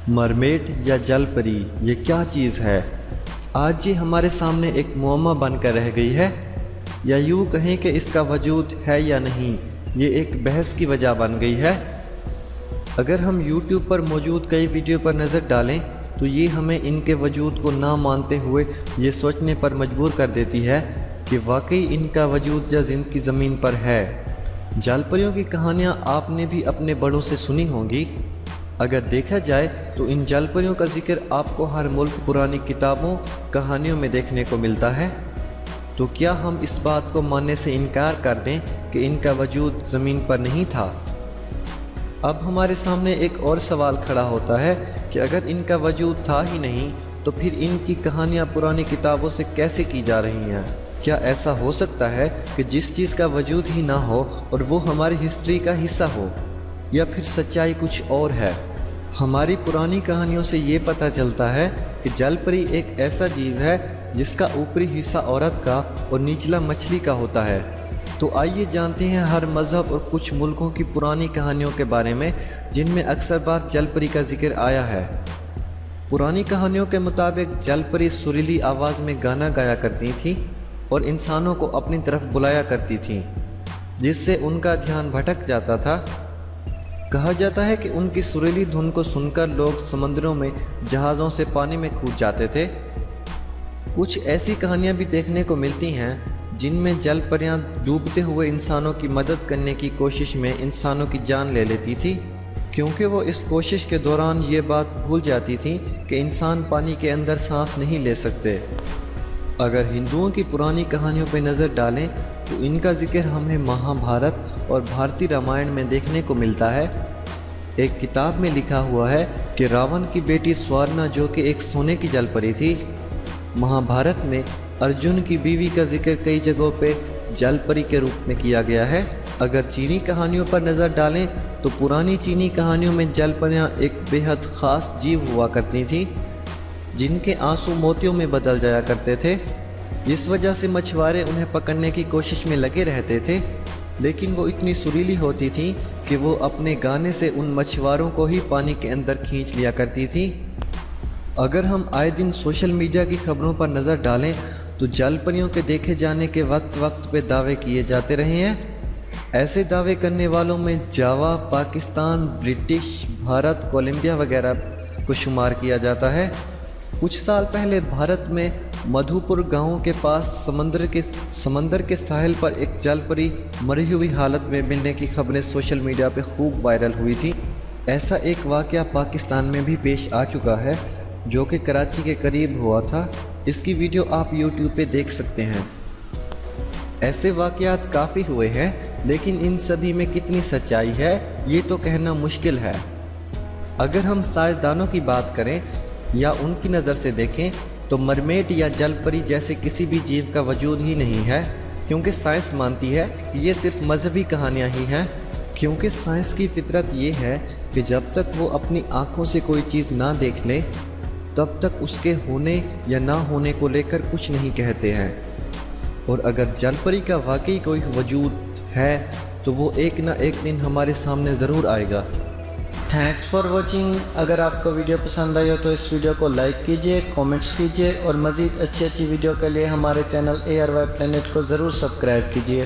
Mermaid या जल परी ये क्या चीज़ है? आज ये हमारे सामने एक मुअम्मा बनकर रह गई है, या यूँ कहें कि इसका वजूद है या नहीं, ये एक बहस की वजह बन गई है। अगर हम YouTube पर मौजूद कई वीडियो पर नज़र डालें तो ये हमें इनके वजूद को ना मानते हुए ये सोचने पर मजबूर कर देती है कि वाकई इनका वजूद या ज़िंदगी ज़मीन पर है। जल परियों की कहानियाँ आपने भी अपने बड़ों से सुनी होंगी। अगर देखा जाए तो इन जल परियों का जिक्र आपको हर मुल्क पुरानी किताबों कहानियों में देखने को मिलता है। तो क्या हम इस बात को मानने से इनकार कर दें कि इनका वजूद ज़मीन पर नहीं था? अब हमारे सामने एक और सवाल खड़ा होता है कि अगर इनका वजूद था ही नहीं तो फिर इनकी कहानियाँ पुरानी किताबों से कैसे की जा रही हैं? क्या ऐसा हो सकता है कि जिस चीज़ का वजूद ही ना हो और वो हमारी हिस्ट्री का हिस्सा हो, या फिर सच्चाई कुछ और है? हमारी पुरानी कहानियों से ये पता चलता है कि जल परी एक ऐसा जीव है जिसका ऊपरी हिस्सा औरत का और निचला मछली का होता है। तो आइए जानते हैं हर मज़हब और कुछ मुल्कों की पुरानी कहानियों के बारे में जिनमें अक्सर बार जल परी का जिक्र आया है। पुरानी कहानियों के मुताबिक जल परी सुरीली आवाज़ में गाना गाया करती थी और इंसानों को अपनी तरफ बुलाया करती थी, जिससे उनका ध्यान भटक जाता था। कहा जाता है कि उनकी सुरीली धुन को सुनकर लोग समंदरों में जहाज़ों से पानी में कूद जाते थे। कुछ ऐसी कहानियाँ भी देखने को मिलती हैं जिनमें जल परियाँ डूबते हुए इंसानों की मदद करने की कोशिश में इंसानों की जान ले लेती थी, क्योंकि वो इस कोशिश के दौरान ये बात भूल जाती थी कि इंसान पानी के अंदर सांस नहीं ले सकते। अगर हिंदुओं की पुरानी कहानियों पर नज़र डालें तो इनका जिक्र हमें महाभारत और भारतीय रामायण में देखने को मिलता है। एक किताब में लिखा हुआ है कि रावण की बेटी स्वर्णा, जो कि एक सोने की जल परी थी, महाभारत में अर्जुन की बीवी का जिक्र कई जगहों पे जल परी के रूप में किया गया है। अगर चीनी कहानियों पर नज़र डालें तो पुरानी चीनी कहानियों में जल परियाँ एक बेहद ख़ास जीव हुआ करती थी, जिनके आंसू मोतियों में बदल जाया करते थे, जिस वजह से मछुआरे उन्हें पकड़ने की कोशिश में लगे रहते थे। लेकिन वो इतनी सुरीली होती थी कि वो अपने गाने से उन मछुआरों को ही पानी के अंदर खींच लिया करती थी। अगर हम आए दिन सोशल मीडिया की खबरों पर नज़र डालें तो जल परियों के देखे जाने के वक्त पे दावे किए जाते रहे हैं। ऐसे दावे करने वालों में जावा, पाकिस्तान, ब्रिटिश, भारत, कोलंबिया वगैरह को शुमार किया जाता है। कुछ साल पहले भारत में मधुपुर गांव के पास समंदर के साहिल पर एक जल परी मरी हुई हालत में मिलने की खबरें सोशल मीडिया पे खूब वायरल हुई थी। ऐसा एक वाक़या पाकिस्तान में भी पेश आ चुका है, जो कि कराची के करीब हुआ था। इसकी वीडियो आप YouTube पे देख सकते हैं। ऐसे वाक़यात काफ़ी हुए हैं, लेकिन इन सभी में कितनी सच्चाई है ये तो कहना मुश्किल है। अगर हम साइंसदानों की बात करें या उनकी नज़र से देखें तो मरमेड या जल परी जैसे किसी भी जीव का वजूद ही नहीं है, क्योंकि साइंस मानती है कि ये सिर्फ मजहबी कहानियाँ ही हैं। क्योंकि साइंस की फितरत ये है कि जब तक वो अपनी आँखों से कोई चीज़ ना देख ले तब तक उसके होने या ना होने को लेकर कुछ नहीं कहते हैं। और अगर जल परी का वाकई कोई वजूद है तो वो एक ना एक दिन हमारे सामने ज़रूर आएगा। Thanks for watching. अगर आपको वीडियो पसंद आई हो तो इस वीडियो को लाइक कीजिए, कमेंट्स कीजिए और मज़ीद अच्छी वीडियो के लिए हमारे चैनल ARY प्लैनेट को ज़रूर सब्सक्राइब कीजिए।